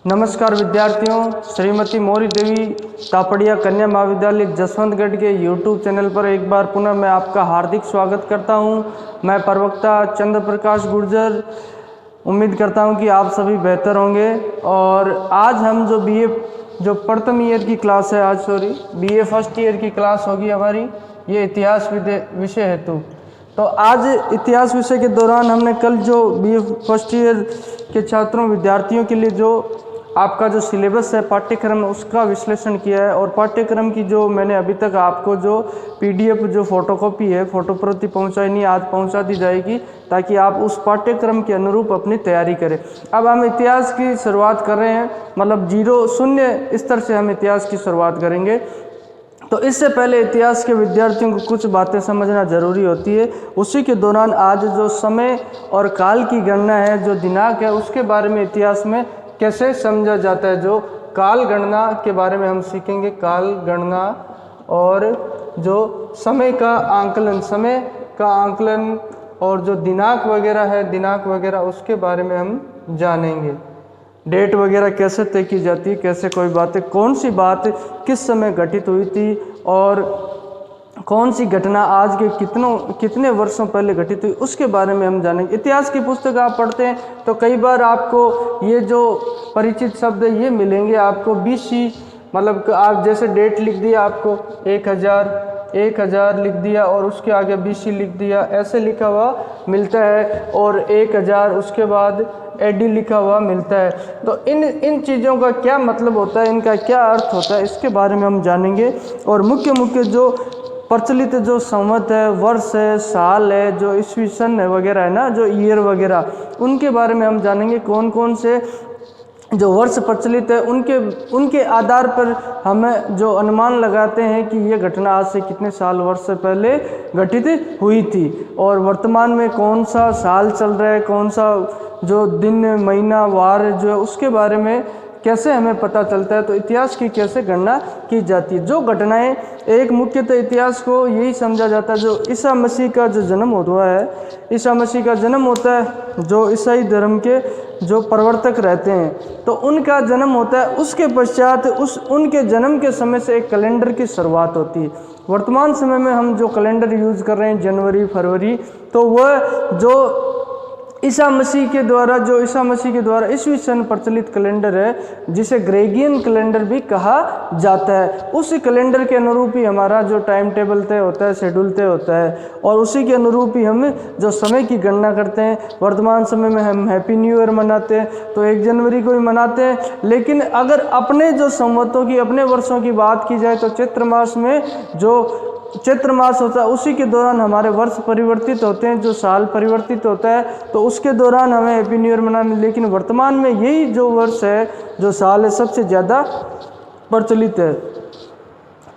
नमस्कार विद्यार्थियों, श्रीमती मौरी देवी तापड़िया कन्या महाविद्यालय जसवंतगढ़ के YouTube चैनल पर एक बार पुनः मैं आपका हार्दिक स्वागत करता हूं। मैं प्रवक्ता चंद्र प्रकाश गुर्जर उम्मीद करता हूं कि आप सभी बेहतर होंगे। और आज हम जो प्रथम ईयर की क्लास है, BA फर्स्ट ईयर की क्लास होगी हमारी, ये इतिहास विषय हेतु। तो आज इतिहास विषय के दौरान हमने कल जो BA फर्स्ट ईयर के छात्रों विद्यार्थियों के लिए जो आपका जो सिलेबस है, पाठ्यक्रम, उसका विश्लेषण किया है। और पाठ्यक्रम की जो मैंने अभी तक आपको जो PDF जो फोटोकॉपी है, फोटोप्रति पहुंचाई नहीं, आज पहुंचा दी जाएगी ताकि आप उस पाठ्यक्रम के अनुरूप अपनी तैयारी करें। अब हम इतिहास की शुरुआत कर रहे हैं, मतलब शून्य स्तर से हम इतिहास की शुरुआत करेंगे। तो इससे पहले इतिहास के विद्यार्थियों को कुछ बातें समझना ज़रूरी होती है। उसी के दौरान आज जो समय और काल की गणना है, जो दिनांक है, उसके बारे में इतिहास में कैसे समझा जाता है। जो काल गणना के बारे में हम सीखेंगे, काल गणना, और जो समय का आंकलन और जो दिनांक वगैरह उसके बारे में हम जानेंगे। डेट वगैरह कैसे तय की जाती है, कैसे कोई बातें, कौन सी बात किस समय घटित हुई थी और कौन सी घटना आज के कितने वर्षों पहले घटित हुई, उसके बारे में हम जानेंगे। इतिहास की पुस्तक आप पढ़ते हैं तो कई बार आपको ये जो परिचित शब्द है ये मिलेंगे आपको। BC, मतलब आप जैसे डेट लिख दिया, आपको 1000 लिख दिया और उसके आगे BC लिख दिया, ऐसे लिखा हुआ मिलता है। और 1000 उसके बाद AD लिखा हुआ मिलता है। तो इन चीज़ों का क्या मतलब होता है, इनका क्या अर्थ होता है, इसके बारे में हम जानेंगे। और मुख्य जो प्रचलित जो संवत है, वर्ष है, साल है, जो ईस्वी सन है वगैरह है ना, जो ईयर वगैरह, उनके बारे में हम जानेंगे। कौन कौन से जो वर्ष प्रचलित है उनके आधार पर हमें जो अनुमान लगाते हैं कि ये घटना आज से कितने साल वर्ष से पहले घटित हुई थी। और वर्तमान में कौन सा साल चल रहा है, कौन सा जो दिन, महीना, वार जो है, उसके बारे में कैसे हमें पता चलता है। तो इतिहास की कैसे गणना की जाती है। जो घटनाएं, एक मुख्यतः इतिहास को यही समझा जाता है, जो ईसा मसीह का जो जन्म हुआ है, ईसा मसीह का जन्म होता है, जो ईसाई धर्म के जो प्रवर्तक रहते हैं, तो उनका जन्म होता है। उसके पश्चात उनके जन्म के समय से एक कैलेंडर की शुरुआत होती है। वर्तमान समय में हम जो कैलेंडर यूज़ कर रहे हैं, जनवरी, फरवरी, तो वह जो ईसा मसीह के द्वारा ईस्वी सन प्रचलित कैलेंडर है, जिसे ग्रेगियन कैलेंडर भी कहा जाता है। उसी कैलेंडर के अनुरूप ही हमारा जो टाइम टेबल तय होता है, शेड्यूल तय होता है, और उसी के अनुरूप ही हम जो समय की गणना करते हैं। वर्तमान समय में हम हैप्पी न्यू ईयर मनाते हैं, तो 1 जनवरी को ही मनाते हैं। लेकिन अगर अपने जो संवतों की, अपने वर्षों की बात की जाए, तो चैत्र मास में जो चैत्र मास होता है, उसी के दौरान हमारे वर्ष परिवर्तित होते हैं, जो साल परिवर्तित होता है, तो उसके दौरान हमें हैप्पी न्यू ईयर मनाने। लेकिन वर्तमान में यही जो वर्ष है, जो साल है, सबसे ज़्यादा प्रचलित है।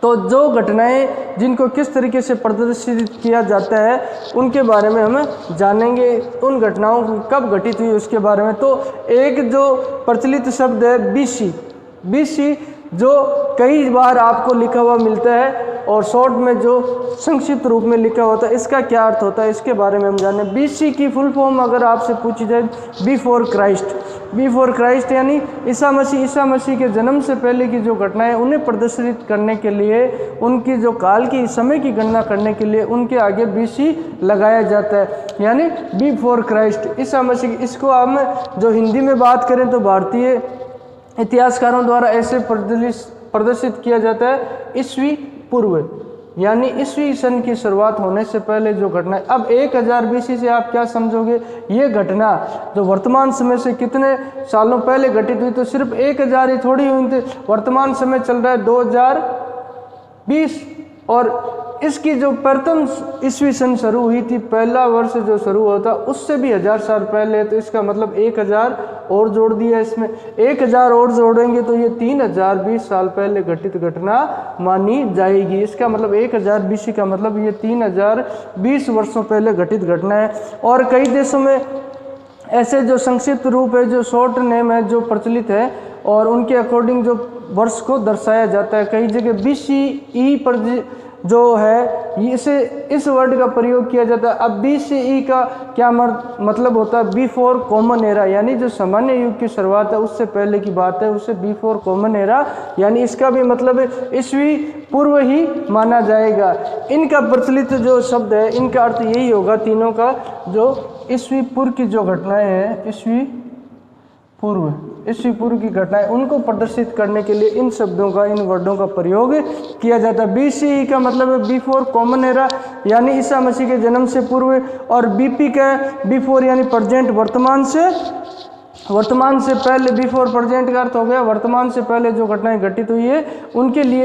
तो जो घटनाएं जिनको किस तरीके से प्रदर्शित किया जाता है, उनके बारे में हम जानेंगे। उन घटनाओं को कब घटित हुई उसके बारे में। तो एक जो प्रचलित शब्द है BC, जो कई बार आपको लिखा हुआ मिलता है और शॉर्ट में जो संक्षिप्त रूप में लिखा होता है, इसका क्या अर्थ होता है, इसके बारे में हम जाने। BC की फुल फॉर्म अगर आपसे पूछी जाए, बिफोर क्राइस्ट, यानी ईसा मसीह के जन्म से पहले की जो घटनाएं, उन्हें प्रदर्शित करने के लिए, उनकी जो काल की समय की गणना करने के लिए उनके आगे BC लगाया जाता है, यानी बिफोर क्राइस्ट, ईसा मसीह। इसको हम जो हिंदी में बात करें तो भारतीय इतिहासकारों द्वारा ऐसे प्रदर्शित किया जाता है, ईस्वी पूर्व, यानी ईस्वी सन की शुरुआत होने से पहले जो घटना है। अब 1000 BC से आप क्या समझोगे, ये घटना जो वर्तमान समय से कितने सालों पहले घटित हुई, तो सिर्फ 1000 ही थोड़ी हुई थी। वर्तमान समय चल रहा है 2020, और इसकी जो प्रथम ईस्वी सन शुरू हुई थी, पहला वर्ष जो शुरू होता, उससे भी 1000 साल पहले। तो इसका मतलब 1000 और जोड़ दिया, इसमें 1000 और जोड़ेंगे तो ये 3020 साल पहले घटित घटना मानी जाएगी। इसका मतलब 1000 BC का मतलब ये 3020 वर्षों पहले घटित घटना है। और कई देशों में ऐसे जो संक्षिप्त रूप है, जो शॉर्ट नेम है, जो प्रचलित है, और उनके अकॉर्डिंग जो वर्ष को दर्शाया जाता है। कई जगह BCE पर जो है इस वर्ड का प्रयोग किया जाता है। अब BCE का क्या मतलब होता है? बिफोर कॉमन एरा, यानी जो सामान्य युग की शुरुआत है उससे पहले की बात है, उससे बिफोर कॉमन एरा, यानी इसका भी मतलब ईस्वी पूर्व ही माना जाएगा। इनका प्रचलित जो शब्द है इनका अर्थ यही होगा तीनों का, जो ईस्वी पूर्व की जो घटनाएं हैं, ईस्वी पूर्व की घटनाएं, उनको प्रदर्शित करने के लिए इन शब्दों का, इन वर्डों का प्रयोग किया जाता है। BCE का मतलब है बिफोर कॉमन एरा, यानी ईसा मसीह के जन्म से पूर्व, और BP का बिफोर यानी प्रेजेंट, वर्तमान से पहले। बिफोर प्रेजेंट का अर्थ हो गया वर्तमान से पहले जो घटनाएं घटित हुई है उनके लिए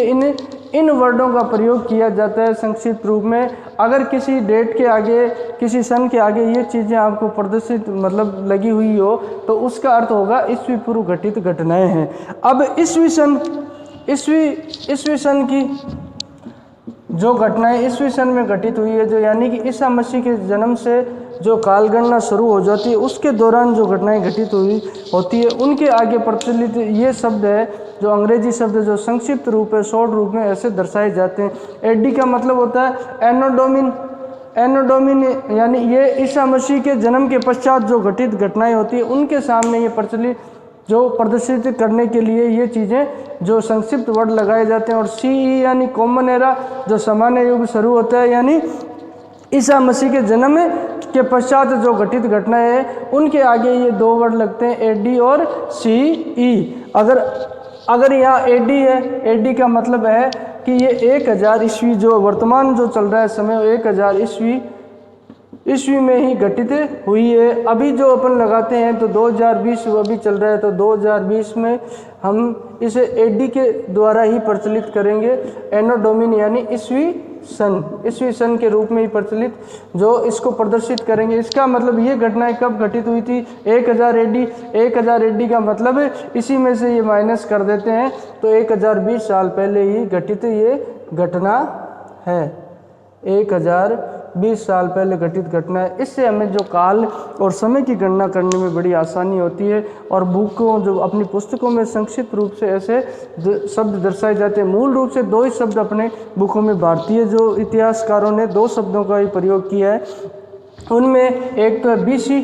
इन वर्डों का प्रयोग किया जाता है संक्षिप्त रूप में। अगर किसी डेट के आगे, किसी सन के आगे ये चीज़ें आपको प्रदर्शित मतलब लगी हुई हो तो उसका अर्थ होगा ईस्वी पूर्व घटित घटनाएं हैं। अब ईस्वी सन की जो घटनाएं ईस्वी सन में घटित हुई है, जो यानी कि ईसा मसीह के जन्म से जो कालगणना शुरू हो जाती है उसके दौरान जो घटनाएं घटित होती है, उनके आगे प्रचलित ये शब्द है, जो अंग्रेजी शब्द जो संक्षिप्त रूप है, शॉर्ट रूप में ऐसे दर्शाए जाते हैं। AD का मतलब होता है एनो डोमिनी, यानी ये ईसा मसीह के जन्म के पश्चात जो घटित घटनाएं होती है उनके सामने ये प्रचलित जो प्रदर्शित करने के लिए ये चीज़ें जो संक्षिप्त वर्ड लगाए जाते हैं। और CE यानी कॉमन एरा, जो सामान्य युग शुरू होता है, यानी ईसा मसीह के जन्म के पश्चात जो घटित घटनाएं हैं उनके आगे ये दो वर्ड लगते हैं, AD और CE। अगर यहाँ AD है, AD का मतलब है कि ये 1000 ईस्वी, जो वर्तमान जो चल रहा है समय 1000 ईस्वी में ही घटित हुई है। अभी जो अपन लगाते हैं तो 2020 अभी चल रहा है, तो 2020 में हम इसे AD के द्वारा ही प्रचलित करेंगे, एनो डोमिनी यानी ईस्वी सन के रूप में ही प्रचलित जो इसको प्रदर्शित करेंगे। इसका मतलब ये घटनाएं कब घटित हुई थी? 1000 AD का मतलब इसी में से ये माइनस कर देते हैं तो 1020 साल पहले ही घटित ये घटना है, 1020 साल पहले घटित घटना है। इससे हमें जो काल और समय की गणना करने में बड़ी आसानी होती है, और बुकों जो अपनी पुस्तकों में संक्षिप्त रूप से ऐसे शब्द दर्शाए जाते हैं। मूल रूप से 2 ही शब्द अपने बुकों में भारतीय जो इतिहासकारों ने 2 शब्दों का ही प्रयोग किया है, उनमें एक तो है BC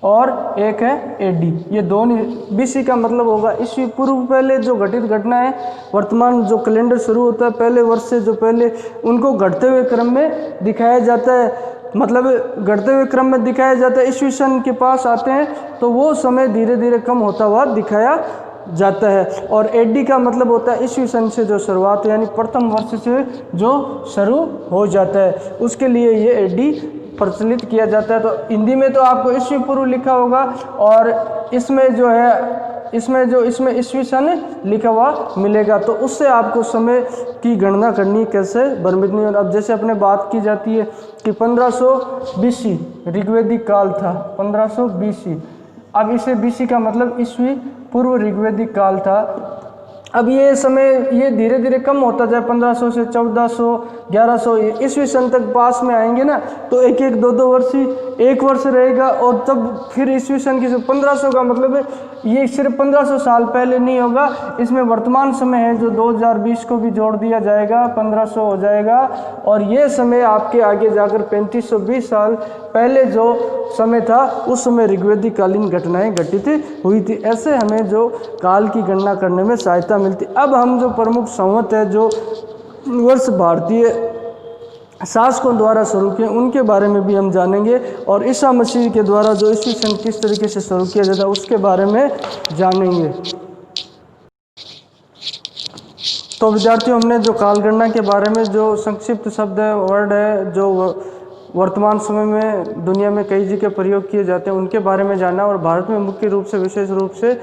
और एक है AD। ये दोनों, BC का मतलब होगा ईस्वी पूर्व पहले जो घटित घटना है, वर्तमान जो कैलेंडर शुरू होता है पहले वर्ष से जो पहले, उनको घटते हुए क्रम में दिखाया जाता है, मतलब घटते हुए क्रम में दिखाया जाता है। ईस्वी सन के पास आते हैं तो वो समय धीरे धीरे कम होता हुआ दिखाया जाता है। और AD का मतलब होता है ईस्वी सन से जो शुरुआत यानी प्रथम वर्ष से जो शुरू हो जाता है, उसके लिए ये AD प्रचलित किया जाता है। तो हिंदी में तो आपको ईस्वी पूर्व लिखा होगा, और इसमें जो है इसमें ईस्वी सन लिखा हुआ मिलेगा, तो उससे आपको समय की गणना करनी कैसे बरमितनी। और अब जैसे अपने बात की जाती है कि 1500 BC ऋग्वेदिक काल था, 1500 BC, अब इसे BC का मतलब ईस्वी पूर्व ऋग्वेदिक काल था। अब ये समय ये धीरे धीरे कम होता जाए, 1500 से 1400 1100 ईस्वी सन तक पास में आएंगे ना, तो एक 2 वर्ष ही 1 वर्ष रहेगा, और तब फिर ईस्वी सन की 1500 का मतलब है ये सिर्फ 1500 साल पहले नहीं होगा, इसमें वर्तमान समय है जो 2020 को भी जोड़ दिया जाएगा, 1500 हो जाएगा। और ये समय आपके आगे जाकर 3520 साल पहले जो समय था उस समय ऋग्वेदिक कालीन घटनाएं घटित हुई थी। ऐसे हमें जो काल की गणना करने में सहायता मिलती। अब हम जो प्रमुख संवत है, जो वर्ष भारतीय शासकों द्वारा शुरू किए, उनके बारे में भी हम जानेंगे, और ईसा मसीह के द्वारा जो ईस्वी सन किस तरीके से शुरू किया जाता है उसके बारे में जानेंगे। तो विद्यार्थियों, हमने जो काल गणना के बारे में जो संक्षिप्त शब्द है, वर्ड है, जो वर्तमान समय में दुनिया में कई जगह प्रयोग किए जाते हैं, उनके बारे में जाना, और भारत में मुख्य रूप से विशेष रूप से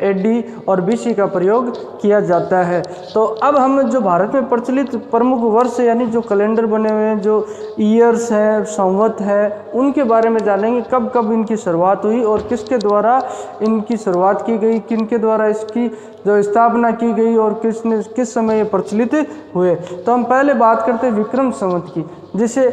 AD और BC का प्रयोग किया जाता है। तो अब हम जो भारत में प्रचलित प्रमुख वर्ष यानी जो कैलेंडर बने हुए हैं, जो ईयर्स हैं, संवत है, उनके बारे में जानेंगे, कब कब इनकी शुरुआत हुई और किसके द्वारा इनकी शुरुआत की गई, किनके द्वारा इसकी जो स्थापना की गई और किस समय ये प्रचलित हुए। तो हम पहले बात करते हैं विक्रम संवत की, जिसे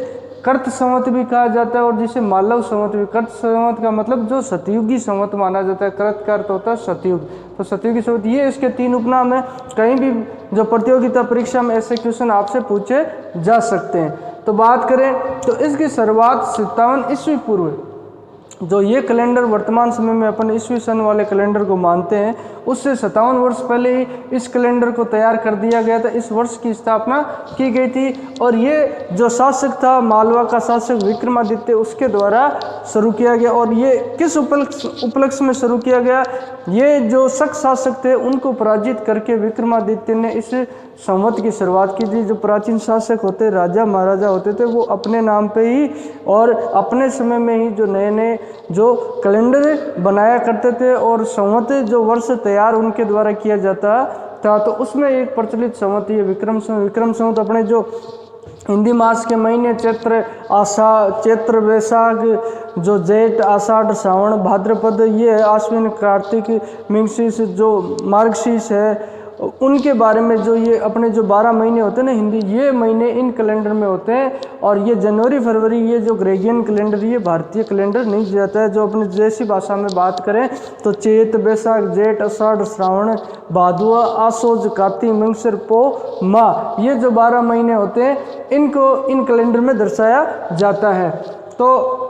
कर्त संवत भी कहा जाता है और जिसे मालव संवत भी। कर्त संवत का मतलब जो सतयुगी संवत माना जाता है, कर्त का अर्थ होता है सतयुग, तो सतयुगी संवत, ये इसके 3 उपनाम है। कहीं भी जो प्रतियोगिता परीक्षा में ऐसे क्वेश्चन आपसे पूछे जा सकते हैं। तो बात करें तो इसकी शुरुआत 57 ईस्वी पूर्व, जो ये कैलेंडर वर्तमान समय में अपन ईस्वी सन वाले कैलेंडर को मानते हैं, उससे 57 वर्ष पहले ही इस कैलेंडर को तैयार कर दिया गया था। इस वर्ष की स्थापना की गई थी और ये जो शासक था मालवा का शासक विक्रमादित्य, उसके द्वारा शुरू किया गया। और ये किस उपलक्ष्य में शुरू किया गया? ये जो शक शासक थे उनको पराजित करके विक्रमादित्य ने इस संवत की शुरुआत की थी। जो प्राचीन शासक होते, राजा महाराजा होते थे, वो अपने नाम पे ही और अपने समय में ही जो नए नए जो कैलेंडर बनाया करते थे और संवत जो वर्ष तैयार उनके द्वारा किया जाता था, तो उसमें एक प्रचलित संवत ये विक्रम संवत। विक्रम संवत अपने जो हिंदी मास के महीने चैत्र वैशाख, जो जेठ आषाढ़ श्रावण भाद्रपद, ये आश्विन कार्तिक मिंगशीष जो मार्गशीर्ष है, उनके बारे में जो ये अपने जो 12 महीने होते हैं ना हिंदी, ये महीने इन कैलेंडर में होते हैं। और ये जनवरी फरवरी, ये जो ग्रेगियन कैलेंडर, ये भारतीय कैलेंडर नहीं जाता है। जो अपने देसी भाषा में बात करें तो चैत वैशाख जेठ आषाढ़ श्रावण भादुआ आसोज कार्तिक मंगसर पो माह, ये जो 12 महीने होते हैं इनको इन कैलेंडर में दर्शाया जाता है। तो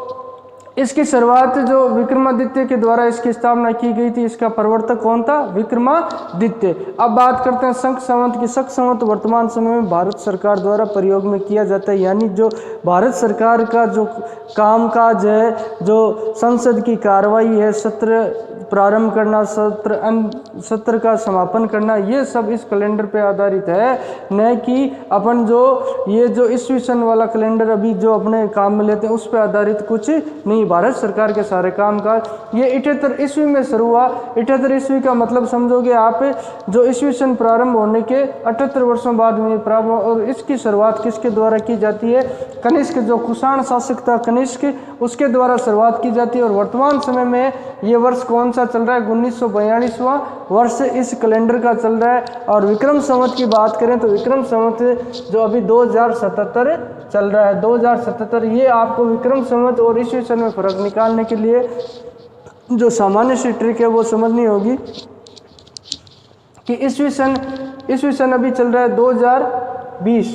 इसकी शुरुआत जो विक्रमादित्य के द्वारा इसकी स्थापना की गई थी, इसका प्रवर्तक कौन था? विक्रमादित्य। अब बात करते हैं शक संवत की। शक संवत वर्तमान समय में भारत सरकार द्वारा प्रयोग में किया जाता है, यानी जो भारत सरकार का जो कामकाज है, जो संसद की कार्रवाई है, सत्र प्रारंभ करना, सत्र का समापन करना, ये सब इस कैलेंडर पे आधारित है, न कि अपन जो ये जो ईस्वी सन वाला कैलेंडर अभी जो अपने काम में लेते हैं उस पर आधारित कुछ नहीं। भारत सरकार के सारे कामकाज ये 78 ईस्वी में शुरू हुआ। 78 ईस्वी का मतलब समझोगे आप, जो ईस्वी सन प्रारंभ होने के 78 वर्षों बाद में प्रारंभ, और इसकी शुरुआत किसके द्वारा की जाती है? कनिष्क, जो कुषाण शासक था कनिष्क, उसके द्वारा शुरुआत की जाती है। और वर्तमान समय में ये वर्ष कौन सा चल रहा है? 1942वां वर्ष इस कैलेंडर का चल रहा है। और विक्रम संवत की बात करें तो विक्रम संवत जो अभी 2077 चल रहा है, 2077, ये आपको विक्रम संवत और ईस्वी सन में फर्क निकालने के लिए जो सामान्य सी ट्रिक है वो समझनी होगी कि ईस्वी सन अभी चल रहा है 2020,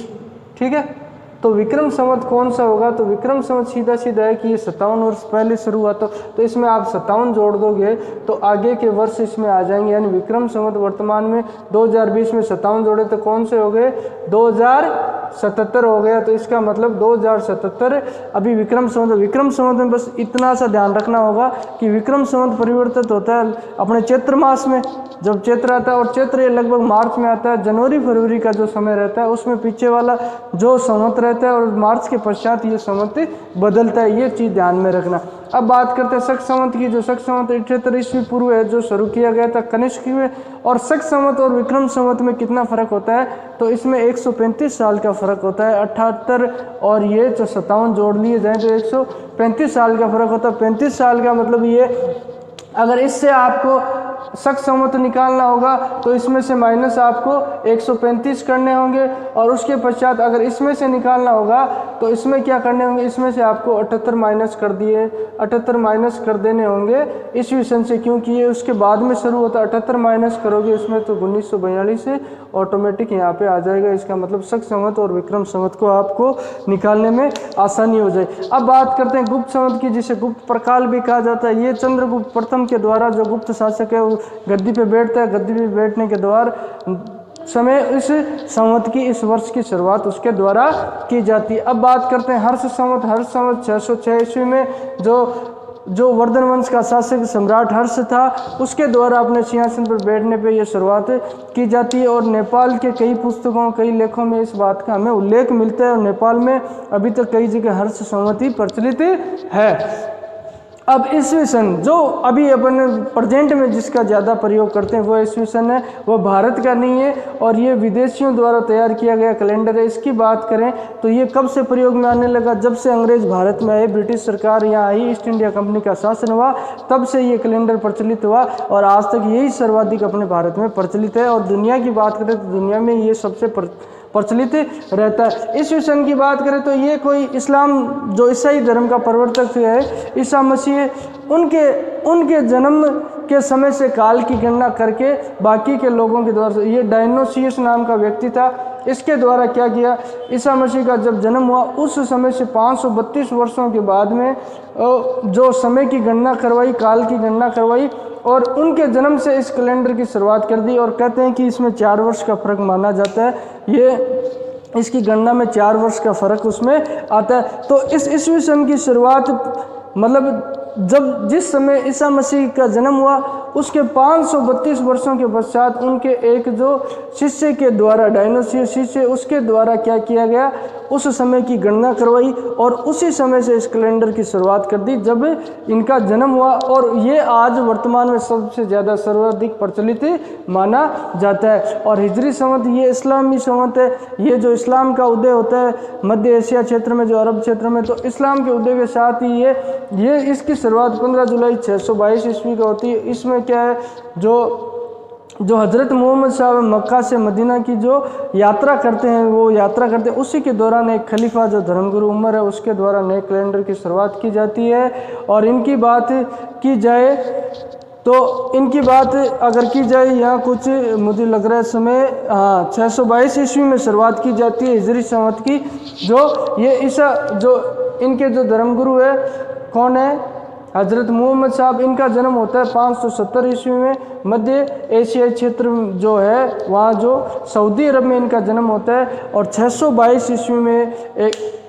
ठीक है। तो विक्रम संवत कौन सा होगा? तो विक्रम संवत सीधा सीधा है कि ये 57 वर्ष पहले शुरू हुआ, तो इसमें आप 57 जोड़ दोगे तो आगे के वर्ष इसमें आ जाएंगे। यानी विक्रम संवत वर्तमान में 2020 में 57 जोड़े तो कौन से हो गए? 2077 हो गया। तो इसका मतलब 2077 अभी विक्रम संवत। विक्रम संवत में बस इतना सा ध्यान रखना होगा कि विक्रम संवत परिवर्तित होता है अपने चैत्र मास में, जब चैत्र आता है, और चैत्र लगभग मार्च में आता है। जनवरी फरवरी का जो समय रहता है उसमें पीछे वाला जो संवत रहता है और मार्च के पश्चात ये संवत बदलता है, ये चीज़ ध्यान में रखना। अब बात करते हैं शक संवत की। जो शक संवत 78 ईस्वी पूर्व है, जो शुरू किया गया था कनिष्क में। और शक संवत और विक्रम संवत में कितना फर्क होता है? तो इसमें 135 साल का फर्क होता है। 78 और ये जो 57 जोड़ लिए जाए तो 135 साल का फर्क होता है। 35 साल का मतलब ये, अगर इससे आपको शक संवत निकालना होगा तो इसमें से माइनस आपको 135 करने होंगे, और उसके पश्चात अगर इसमें से निकालना होगा तो इसमें क्या करने होंगे? इसमें से आपको 78 माइनस कर देने होंगे ईस्वी सन से, क्योंकि ये उसके बाद में शुरू होता है। 78 माइनस करोगे इसमें तो 1942 से ऑटोमेटिक यहाँ पे आ जाएगा। इसका मतलब शक संवत और विक्रम संवत को आपको निकालने में आसानी हो जाए। अब बात करते हैं गुप्त संवत की, जिसे गुप्त प्रकाल भी कहा जाता है। ये चंद्रगुप्त प्रथम के द्वारा, जो गुप्त शासक है, गद्दी पे बैठता है, गद्दी पे बैठने के द्वारा समय इस संवत की, इस वर्ष की शुरुआत उसके द्वारा की जाती है। अब बात करते हैं हर्ष संवत। हर्ष संवत 606 ईस्वी में जो वर्धन वंश का शासक सम्राट हर्ष था, उसके द्वारा अपने सिंहासन पर बैठने पे यह शुरुआत की जाती है। और नेपाल के कई पुस्तकों, कई लेखों में इस बात का हमें उल्लेख मिलता है, और नेपाल में अभी तक कई जगह हर्ष संवत ही प्रचलित है। अब ईस्वी सन जो अभी अपन प्रेजेंट में जिसका ज़्यादा प्रयोग करते हैं वो ईस्वी सन है, वो भारत का नहीं है और ये विदेशियों द्वारा तैयार किया गया कैलेंडर है। इसकी बात करें तो ये कब से प्रयोग में आने लगा? जब से अंग्रेज भारत में आए, ब्रिटिश सरकार यहाँ आई, ईस्ट इंडिया कंपनी का शासन हुआ, तब से ये कैलेंडर प्रचलित हुआ और आज तक यही सर्वाधिक अपने भारत में प्रचलित है। और दुनिया की बात करें तो दुनिया में ये सबसे प्रचलित रहता है। ईस्वी सन की बात करें तो ये कोई इस्लाम जो ईसाई धर्म का प्रवर्तक है ईसा मसीह, उनके जन्म के समय से काल की गणना करके बाकी के लोगों के द्वारा, ये डायनोसियस नाम का व्यक्ति था, इसके द्वारा क्या किया, ईसा मसीह का जब जन्म हुआ उस समय से 532 वर्षों के बाद में जो समय की गणना करवाई, काल की गणना करवाई और उनके जन्म से इस कैलेंडर की शुरुआत कर दी। और कहते हैं कि इसमें 4 वर्ष का फर्क माना जाता है, ये इसकी गणना में 4 वर्ष का फर्क उसमें आता है। तो इस ईस्वी सन की शुरुआत मतलब जब जिस समय ईसा मसीह का जन्म हुआ उसके 532 वर्षों के पश्चात उनके एक जो शिष्य के द्वारा, डायनोसियस शिष्य, उसके द्वारा क्या किया गया, उस समय की गणना करवाई और उसी समय से इस कैलेंडर की शुरुआत कर दी जब इनका जन्म हुआ। और ये आज वर्तमान में सबसे ज़्यादा सर्वाधिक प्रचलित माना जाता है। और हिजरी संवत ये इस्लामी संवत है, ये जो इस्लाम का उदय होता है मध्य एशिया क्षेत्र में, जो अरब क्षेत्र में, तो इस्लाम के उदय के साथ ही ये इसकी शुरुआत 15 जुलाई 622 ईस्वी को होती है। इसमें क्या है, जो हज़रत मोहम्मद साहब मक्का से मदीना की जो यात्रा करते हैं, वो यात्रा करते हैं, उसी के दौरान एक खलीफा जो धर्मगुरु उमर है उसके द्वारा नए कैलेंडर की शुरुआत की जाती है। और इनकी बात की जाए तो इनकी बात अगर की जाए, यहाँ कुछ मुझे लग रहा है समय 622 ईस्वी में शुरुआत की जाती है हिजरी संवत की। जो ये ईसा जो इनके जो धर्मगुरु है कौन है, हज़रत मोहम्मद साहब, इनका जन्म होता है 570 ईस्वी में मध्य एशियाई क्षेत्र जो है वहाँ जो सऊदी अरब में इनका जन्म होता है। और 622 ईस्वी में एक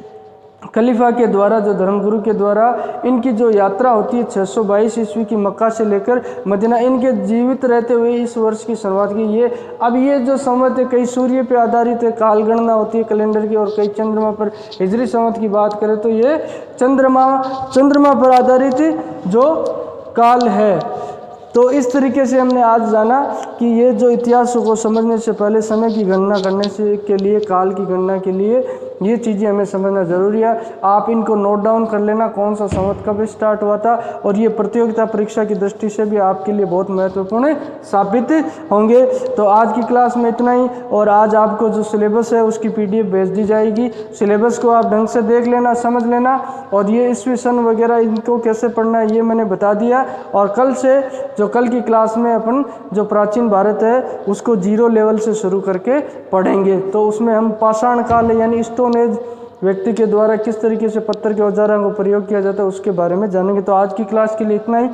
खलीफा के द्वारा, जो धर्मगुरु के द्वारा इनकी जो यात्रा होती है 622 ईस्वी की मक्का से लेकर मदीना, इनके जीवित रहते हुए इस वर्ष की शुरुआत की। ये जो संवत है कई सूर्य पे आधारित है, काल गणना होती है कैलेंडर की, और कई चंद्रमा पर। हिजरी संवत की बात करें तो ये चंद्रमा पर आधारित जो काल है। तो इस तरीके से हमने आज जाना कि ये जो इतिहास को समझने से पहले समय की गणना करने से के लिए, काल की गणना के लिए ये चीज़ें हमें समझना ज़रूरी है। आप इनको नोट डाउन कर लेना, कौन सा संवत कब स्टार्ट हुआ था, और ये प्रतियोगिता परीक्षा की दृष्टि से भी आपके लिए बहुत महत्वपूर्ण साबित होंगे। तो आज की क्लास में इतना ही, और आज आपको जो सिलेबस है उसकी PDF भेज दी जाएगी। सिलेबस को आप ढंग से देख लेना, समझ लेना, और ये ईस्वी सन वगैरह इनको कैसे पढ़ना है ये मैंने बता दिया। और कल से जो कल की क्लास में अपन जो प्राचीन भारत है उसको 0 लेवल से शुरू करके पढ़ेंगे। तो उसमें हम पाषाण काल यानी स्टोन एज व्यक्ति के द्वारा किस तरीके से पत्थर के औजारों को प्रयोग किया जाता है उसके बारे में जानेंगे। तो आज की क्लास के लिए इतना ही,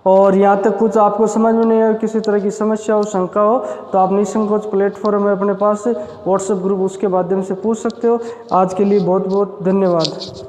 और यहाँ तक कुछ आपको समझ में नहीं आए, किसी तरह की समस्या हो, शंका हो, तो आप निसंकोच प्लेटफॉर्म है अपने पास व्हाट्सएप ग्रुप, उसके माध्यम से पूछ सकते हो। आज के लिए बहुत बहुत धन्यवाद।